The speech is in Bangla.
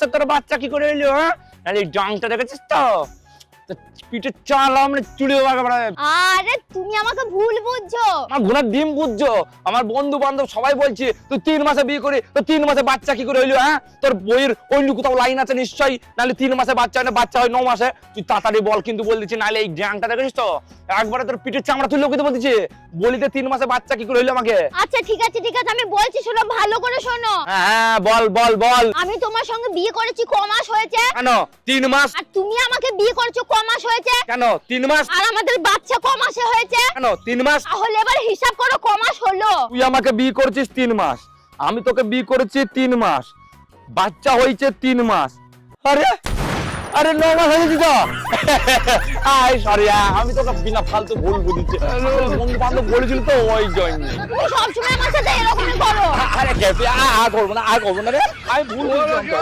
তো তোর বাচ্চা কি করে এলো? হ্যাঁ, নাহলে এই ডাংটা দেখেছিস তো পিঠে চালাম চুড়ে আরে তুমি আমাকে ভুল বুঝছো। আমার ঘোড়ার ডিম বুঝছো? আমার বন্ধু বান্ধব সবাই বলছে তুই 3 মাসে বিয়ে করে তো 3 মাসে বাচ্চা কি করে হইলো? হ্যাঁ, তোর বইয়ের অন্য কোথাও লাইন আছে নিশ্চয়ই, নাহলে 3 মাসে বাচ্চা হয় না, বাচ্চা হয় 9 মাসে। তুই তাড়াতাড়ি বল কিন্তু বল দিচ্ছি, নাহলে এই ডাংটা দেখেছিস তো একবারে তোর পিঠের চামড়া তুলে কিন্তু বলতেছে বলিতে 3 মাসে বাচ্চা কি করে হইলো আমাকে। আচ্ছা ঠিক আছে আমি বলছি, শোনো ভালো করে শোনো। হ্যাঁ বল বল বল। আমি তোমার সঙ্গে বিয়ে করেছি ক মাস হয়েছে? কেন 3 মাস? আর তুমি আমাকে বিয়ে করেছো ক মাস হয়েছে? কেন 3 মাস? আর আমাদের বাচ্চা ক মাসে হয়েছে? কেন 3 মাস? তাহলে এবার হিসাব করো ক মাস হলো। তুই আমাকে বিয়ে করেছিস 3 মাস, আমি তোকে বিয়ে করেছি 3 মাস, বাচ্চা হয়েছে 3 মাস। আরে আরে 9 মাস হয়েছে তো। আই সরি, আমি তোকে বিনা ফালতু ভুল বুঝিছি, বন্ধু বান্ধব বলেছিল তো ওই জন্য। তুমি সবসময় আমার সাথে এরকমই করো। আরে কেপি করবো না রে, আমি ভুল বুঝছিলাম তো।